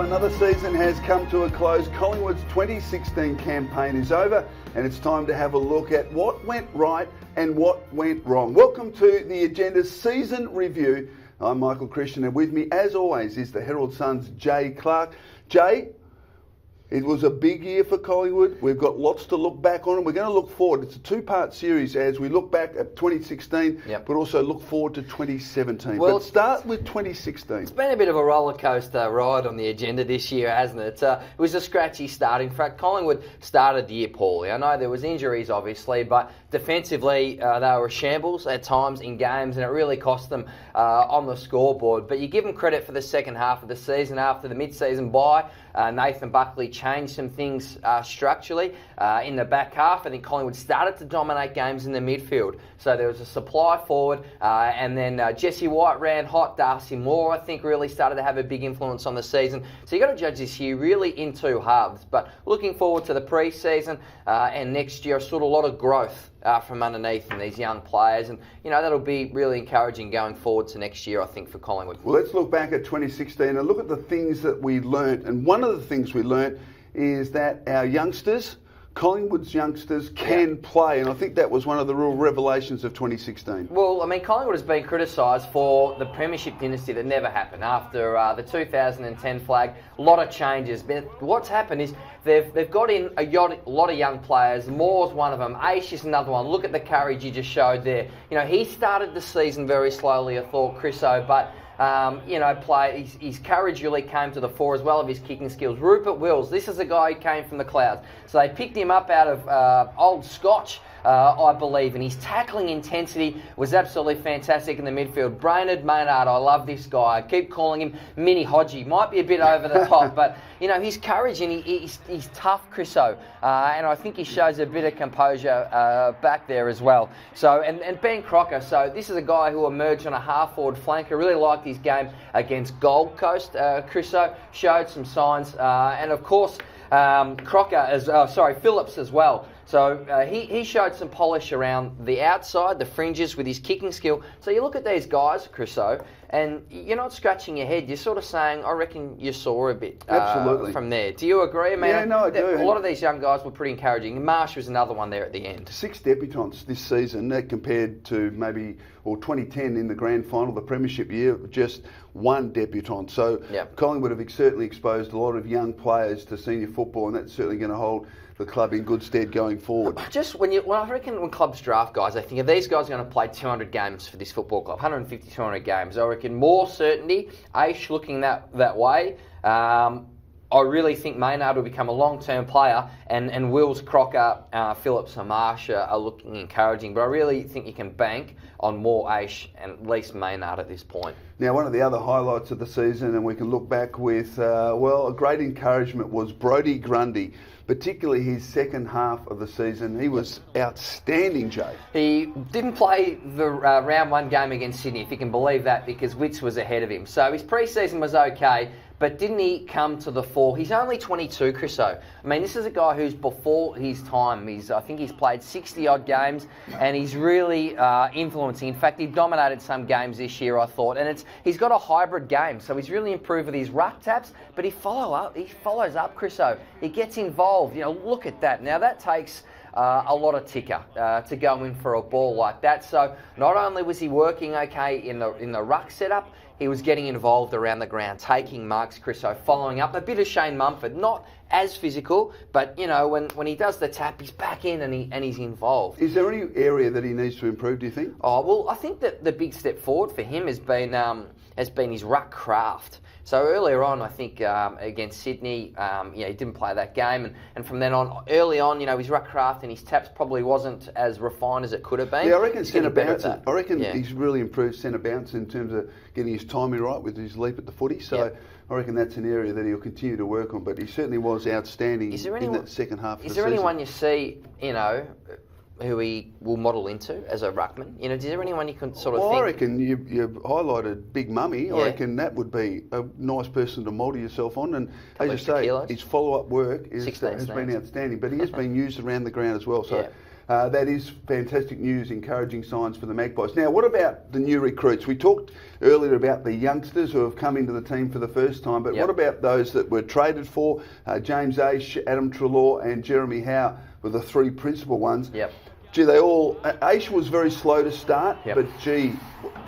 another season has come to a close. Collingwood's 2016 campaign is over, and it's time to have a look at what went right and what went wrong. Welcome to the Agenda's season review. I'm Michael Christian, and with me, as always, is the Herald Sun's Jay Clark. Jay, it was a big year for Collingwood. We've got lots to look back on, and we're going to look forward. It's a two-part series as we look back at 2016, but also look forward to 2017. Well, but start with 2016. It's been a bit of a roller coaster ride on the agenda this year, hasn't it? It was a scratchy start. In fact, Collingwood started the year poorly. I know there was injuries, obviously, but defensively they were a shambles at times in games, and it really cost them on the scoreboard. But you give them credit for the second half of the season after the mid-season bye. Nathan Buckley changed some things structurally in the back half. I think Collingwood started to dominate games in the midfield. So there was a supply forward, and then Jesse White ran hot. Darcy Moore, I think, really started to have a big influence on the season. So you've got to judge this year really in two halves. But looking forward to the pre-season and next year, I saw a lot of growth from underneath in these young players, and that'll be really encouraging going forward to next year, I think, for Collingwood. Well, let's look back at 2016 and look at the things that we learnt. And one of the things we learnt is that our youngsters, Collingwood's youngsters, can play, and I think that was one of the real revelations of 2016. Well, I mean, Collingwood has been criticised for the premiership dynasty that never happened after the 2010 flag. A lot of changes, but what's happened is they've got in a lot of young players. Moore's one of them. Aish is another one. Look at the courage you just showed there. He started the season very slowly, I thought, Chriso, but his courage really came to the fore as well of his kicking skills. Rupert Wills, this is a guy who came from the clouds. So they picked him up out of Old Scotch, I believe, and his tackling intensity was absolutely fantastic in the midfield. Brainerd Maynard, I love this guy. I keep calling him Mini Hodgie. Might be a bit over the top, but his courage and he's tough, Chriso, and I think he shows a bit of composure back there as well. So and Ben Crocker, so this is a guy who emerged on a half-forward flank. I really liked his game against Gold Coast. Chriso showed some signs, and of course Phillips as well. So he showed some polish around the outside, the fringes with his kicking skill. So you look at these guys, Chriso, and you're not scratching your head. You're sort of saying, I reckon you saw a bit from there. Do you agree? I mean, yeah, no, I do. A lot of these young guys were pretty encouraging. Marsh was another one there at the end. 6 debutants this season, that compared to 2010 in the grand final, the premiership year, just 1 debutant. So Collingwood have certainly exposed a lot of young players to senior football, and that's certainly going to hold the club in good stead going forward. I reckon when clubs draft guys, I think if these guys are going to play 200 games for this football club, 150, 200 games, I reckon more certainty. Aish looking that way. I really think Maynard will become a long-term player, and Wills, Crocker, Phillips and Marsh are looking encouraging. But I really think you can bank on more Aish and at least Maynard at this point. Now, one of the other highlights of the season, and we can look back with, a great encouragement, was Brodie Grundy, particularly his second half of the season. He was outstanding, Jay. He didn't play the round 1 game against Sydney, if you can believe that, because Witts was ahead of him. So his pre-season was okay, but didn't he come to the fore? He's only 22, Chriso. I mean, this is a guy who's before his time. I think he's played 60-odd games, and he's really influencing. In fact, he dominated some games this year, I thought. And he's got a hybrid game, so he's really improved with his ruck taps, but he follows up, Chriso. He gets involved. Look at that. Now, that takes a lot of ticker to go in for a ball like that. So not only was he working okay in the ruck setup, he was getting involved around the ground, taking marks, Chriso, following up. A bit of Shane Mumford, not as physical, but when he does the tap, he's back in and he's involved. Is there any area that he needs to improve, do you think? Oh, well, I think that the big step forward for him has been his ruck craft. So earlier on, I think against Sydney, he didn't play that game, and from then on, early on, his ruck craft and his taps probably wasn't as refined as it could have been. Yeah, I reckon centre bounce. I reckon he's really improved centre bounce in terms of getting his timing right with his leap at the footy. So I reckon that's an area that he'll continue to work on. But he certainly was outstanding in that second half of the season. Is there anyone you see, who he will model into as a ruckman? Is there anyone you can sort of think? I reckon you highlighted Big Mummy. Yeah. I reckon that would be a nice person to model yourself on. And as you say, his follow-up work has been outstanding. But he has been used around the ground as well. So That is fantastic news, encouraging signs for the Magpies. Now, what about the new recruits? We talked earlier about the youngsters who have come into the team for the first time, but what about those that were traded for? James Aish, Adam Treloar and Jeremy Howe were the three principal ones. Gee, Aish was very slow to start, but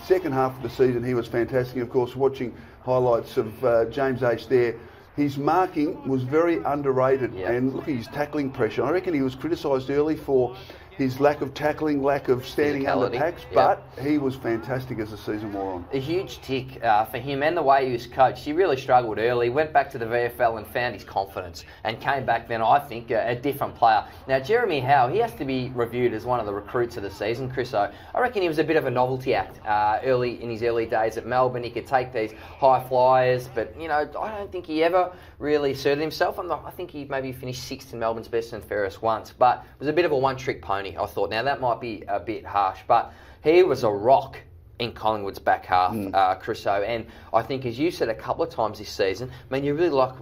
second half of the season he was fantastic. Of course, watching highlights of James Aish there, his marking was very underrated, and look at his tackling pressure. I reckon he was criticised early for his lack of tackling, lack of standing under packs, but he was fantastic as the season wore on. A huge tick for him, and the way he was coached. He really struggled early, went back to the VFL and found his confidence, and came back then, I think, a different player. Now, Jeremy Howe, he has to be reviewed as one of the recruits of the season, Chris. I reckon he was a bit of a novelty act in his early days at Melbourne. He could take these high flyers, but, you know, I don't think he ever really asserted himself. I think he maybe finished sixth in Melbourne's Best and Fairest once, but was a bit of a one-trick pony, I thought. Now, that might be a bit harsh, but he was a rock in Collingwood's back half, Crusoe. And I think, as you said a couple of times this season, I mean, you really like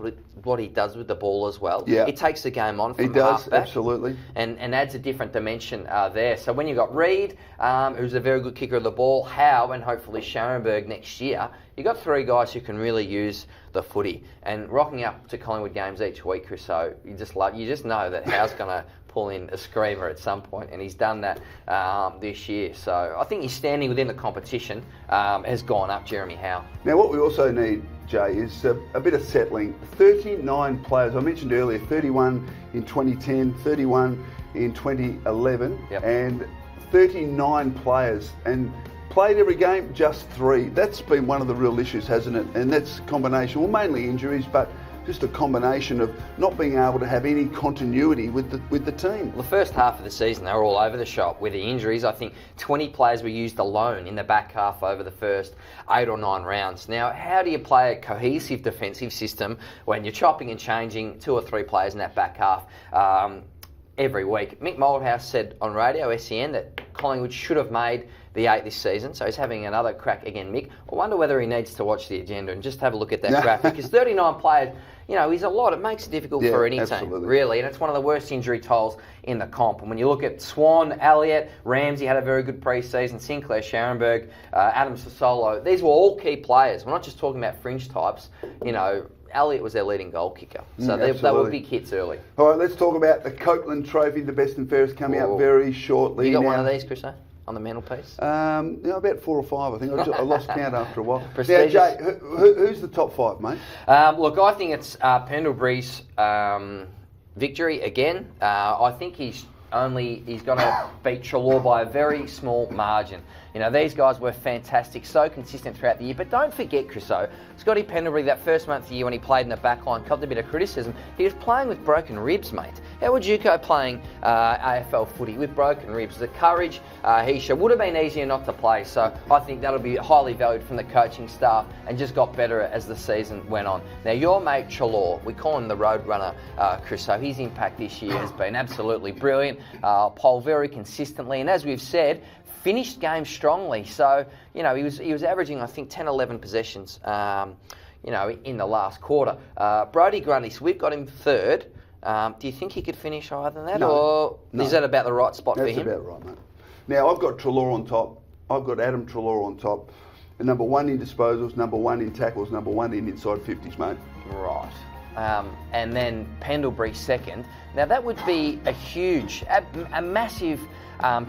what he does with the ball as well. He takes the game on from halfback. Absolutely. And adds a different dimension there. So when you've got Reid, who's a very good kicker of the ball, Howe, and hopefully Scharenberg next year, you've got three guys who can really use the footy. And rocking up to Collingwood games each week, Crusoe, you just know that Howe's going to pull in a screamer at some point, and he's done that this year. So I think his standing within the competition has gone up, Jeremy Howe. Now, what we also need, Jay, is a bit of settling. 39 players. I mentioned earlier, 31 in 2010, 31 in 2011, and 39 players. And played every game, just 3. That's been one of the real issues, hasn't it? And that's a combination, well, mainly injuries, but just a combination of not being able to have any continuity with the team. Well, the first half of the season, they were all over the shop with the injuries. I think 20 players were used alone in the back half over the first 8 or 9 rounds. Now, how do you play a cohesive defensive system when you're chopping and changing 2 or 3 players in that back half every week? Mick Moldhouse said on radio, SEN, that Collingwood should have made the 8 this season, so he's having another crack again, Mick. I wonder whether he needs to watch the agenda and just have a look at that graphic, because 39 players, you know, is a lot. It makes it difficult for any team, really, and it's one of the worst injury tolls in the comp. And when you look at Swan, Elliott, Ramsey had a very good pre-season, Sinclair, Scharenberg, Adam Sasolo, these were all key players. We're not just talking about fringe types, you know. Elliott was their leading goal kicker, so they were big hits early. All right, let's talk about the Copeland Trophy, the best and fairest, coming up very shortly. You got one of these, Chris, on the mantelpiece? About 4 or 5, I think. I lost count after a while. Now, Jay, who's the top 5, mate? Look, I think it's Pendlebury's victory again. I think he's going to beat Treloar by a very small margin. You know, these guys were fantastic, so consistent throughout the year. But don't forget, Chriso, Scotty Pendlebury, that first month of the year when he played in the back line, copped a bit of criticism. He was playing with broken ribs, mate. How would you go playing AFL footy with broken ribs? The courage he showed would have been easier not to play. So I think that'll be highly valued from the coaching staff, and just got better as the season went on. Now, your mate Treloar, we call him the Roadrunner, Chriso. His impact this year has been absolutely brilliant. Pole very consistently, and as we've said, finished games strongly. So, you know, he was averaging, I think, 10, 11 possessions, you know, in the last quarter. Brodie Grundy, so we've got him third. Do you think he could finish higher than that? No. Is that about the right spot for him? That's about right, mate. Now, I've got Treloar on top. I've got Adam Treloar on top. And number 1 in disposals, number 1 in tackles, number 1 in inside 50s, mate. Right. And then Pendlebury second. Now, that would be a huge, a massive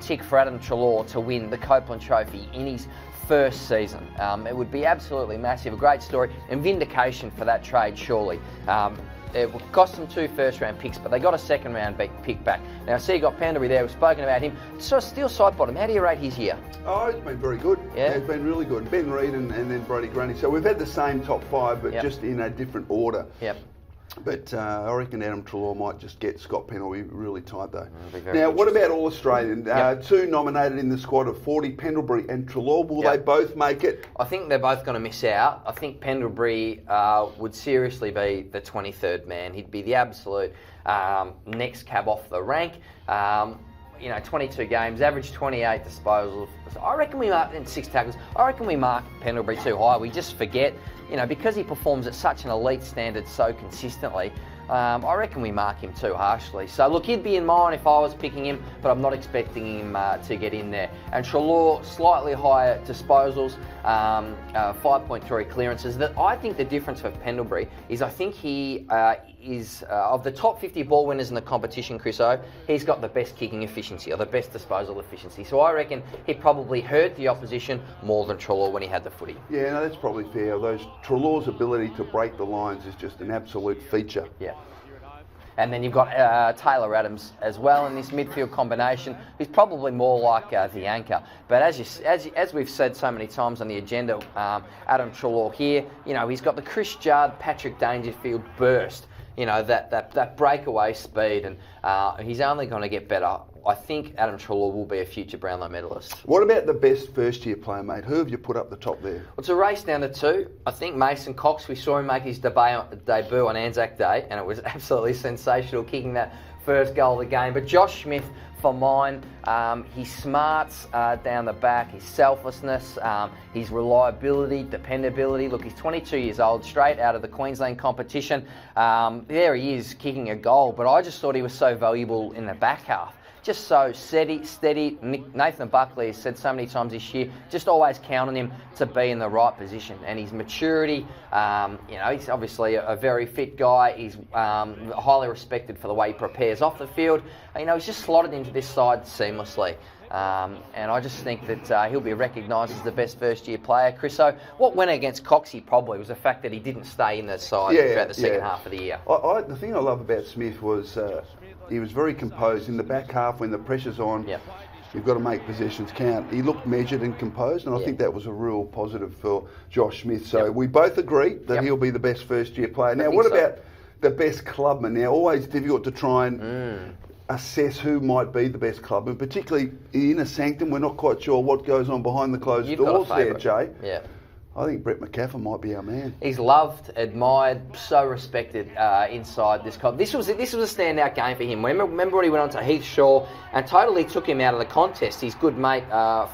tick for Adam Treloar to win the Copeland Trophy in his first season. It would be absolutely massive, a great story, and vindication for that trade, surely. It would cost them 2 first-round picks, but they got a second-round pick back. Now, I see you got Pendlebury there. We've spoken about him. So, still side bottom. How do you rate his year? Oh, it's been very good. Yeah, it's been really good. Ben Reid and then Brodie Grundy. So we've had the same top 5, but just in a different order. Yep. But I reckon Adam Treloar might just get Scott Pendlebury really tight, though. Now, what about All Australian? 2 nominated in the squad of 40, Pendlebury and Treloar. Will they both make it? I think they're both going to miss out. I think Pendlebury would seriously be the 23rd man. He'd be the absolute next cab off the rank. You know, 22 games, average 28 disposals. So I reckon we mark, and 6 tackles. I reckon we mark Pendlebury too high. We just forget, you know, because he performs at such an elite standard so consistently. I reckon we mark him too harshly. So look, he'd be in mine if I was picking him, but I'm not expecting him to get in there. And Treloar, slightly higher disposals, 5.3 clearances. I think the difference for Pendlebury is I think he is, of the top 50 ball winners in the competition, Chris O, he's got the best kicking efficiency or the best disposal efficiency. So I reckon he probably hurt the opposition more than Treloar when he had the footy. Yeah, no, that's probably fair. Treloar's ability to break the lines is just an absolute feature. Yeah. And then you've got Taylor Adams as well in this midfield combination, who's probably more like the anchor. But as we've said so many times on the agenda, Adam Treloar here, he's got the Chris Judd, Patrick Dangerfield burst. That breakaway speed, and he's only going to get better. I think Adam Treloar will be a future Brownlow medalist. What about the best first-year player, mate? Who have you put up the top there? Well, it's a race down to two. I think Mason Cox, we saw him make his debut on Anzac Day, and it was absolutely sensational, kicking that first goal of the game. But Josh Smith, for mine, his smarts down the back, his selflessness, his reliability, dependability. Look, he's 22 years old, straight out of the Queensland competition. There he is, kicking a goal, but I just thought he was so valuable in the back half. Just so steady. Nathan Buckley has said so many times this year, just always count on him to be in the right position. And his maturity, he's obviously a very fit guy. He's highly respected for the way he prepares off the field. He's just slotted into this side seamlessly. And I just think that he'll be recognised as the best first-year player. Chris, so what went against Coxie probably was the fact that he didn't stay in the side throughout the second half of the year. The thing I love about Smith was he was very composed in the back half when the pressure's on. Yep. You've got to make possessions count. He looked measured and composed, and I think that was a real positive for Josh Smith. So we both agree that he'll be the best first-year player. Now, what about the best clubman? Now, always difficult to try and assess who might be the best clubman, particularly in a sanctum. We're not quite sure what goes on behind the closed doors there, Jay. Yeah. I think Brett McCaffin might be our man. He's loved, admired, so respected inside this club. This was a standout game for him. Remember when he went on to Heath Shaw and totally took him out of the contest. His good mate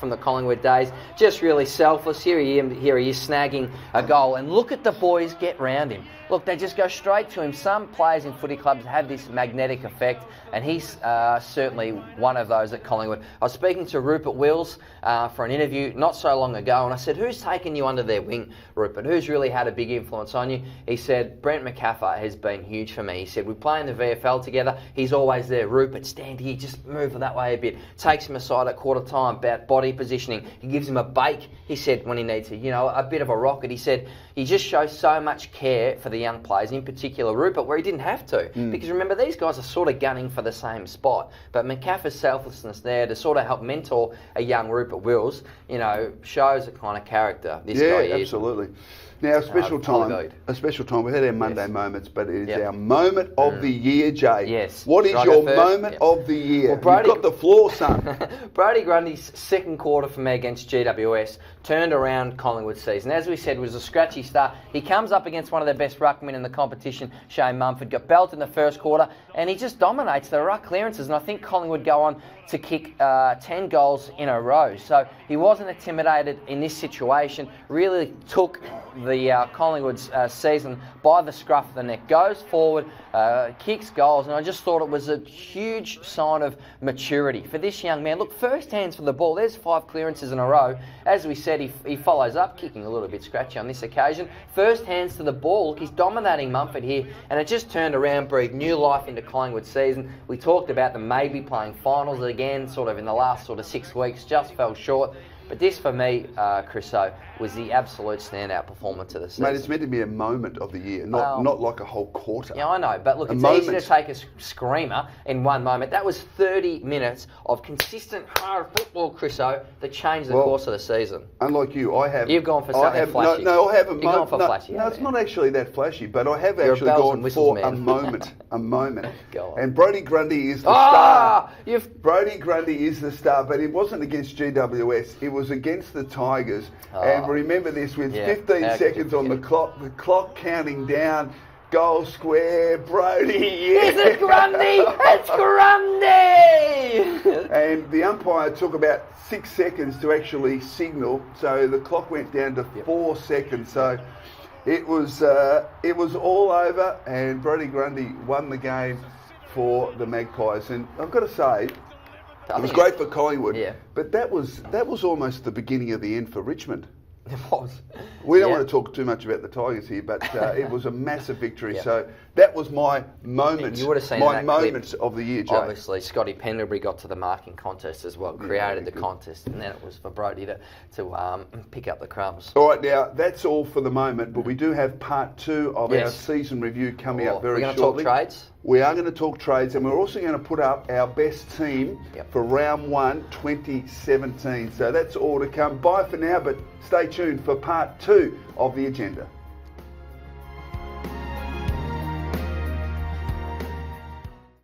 from the Collingwood days, just really selfless. Here he is snagging a goal, and look at the boys get round him. Look, they just go straight to him. Some players in footy clubs have this magnetic effect, and he's certainly one of those at Collingwood. I was speaking to Rupert Wills for an interview not so long ago, and I said, who's taken you under their wing, Rupert? Who's really had a big influence on you? He said, Brent McCaffin has been huge for me. He said, we play in the VFL together. He's always there. Rupert, stand here, just move that way a bit. Takes him aside at quarter time about body positioning. He gives him a bake, he said, when he needs to. A bit of a rocket. He said, he just shows so much care for the young players, in particular Rupert, where he didn't have to. Because remember, these guys are sort of gunning for the same spot. But McCaffrey's selflessness there to sort of help mentor a young Rupert Wills, shows the kind of character this guy is. Yeah, absolutely. Now, a special time. We had our Monday moments, but it is our moment of the year, Jay. Yes. What is your moment of the year? Well, Brodie, you've got the floor, son. Brodie Grundy's second quarter for me against GWS turned around Collingwood season. As we said, it was a scratchy start. He comes up against one of the best ruckmen in the competition, Shane Mumford, got belted in the first quarter, and he just dominates the ruck clearances. And I think Collingwood go on to kick 10 goals in a row. So he wasn't intimidated in this situation, really took the Collingwood's season by the scruff of the neck, goes forward, kicks goals, and I just thought it was a huge sign of maturity for this young man. Look, first hands for the ball, there's 5 clearances in a row. As we said, he follows up, kicking a little bit scratchy on this occasion. First hands to the ball, look, he's dominating Mumford here, and it just turned around, breathed new life into Collingwood season. We talked about them maybe playing finals again, sort of in the last 6 weeks, just fell short. But this, for me, Chriso, was the absolute standout performance of the season. Mate, it's meant to be a moment of the year, not like a whole quarter. Yeah, I know, but look, it's easy to take a screamer in one moment. That was 30 minutes of consistent hard football, Chriso, that changed the course of the season. Unlike you, You've gone for something flashy. No, I haven't. You've gone for flashy. No, it's not actually that flashy, but I have actually gone for a moment. A moment. Go on. And Brodie Grundy is the star. Brodie Grundy is the star, but it wasn't against GWS. It was against the Tigers. And remember this, with 15 seconds on the clock counting down, goal square, Brodie. Is it Grundy? It's Grundy! And the umpire took about 6 seconds to actually signal, so the clock went down to 4 seconds. So It was all over, and Brodie Grundy won the game for the Magpies. And I've got to say, it was great for Collingwood, but that was almost the beginning of the end for Richmond. It was. We don't want to talk too much about the Tigers here, but it was a massive victory. So that was my moment. You would have seen my that moment clip. of the year, Jay. Obviously, Scotty Pendlebury got to the marking contest as well, created the contest, and then it was for Brodie to pick up the crumbs. All right, now that's all for the moment, but we do have part 2 of our season review coming up very shortly. We're going to talk trades? We are going to talk trades, and we're also going to put up our best team for round 1, 2017. So that's all to come. Bye for now, but stay tuned for part 2 of the agenda.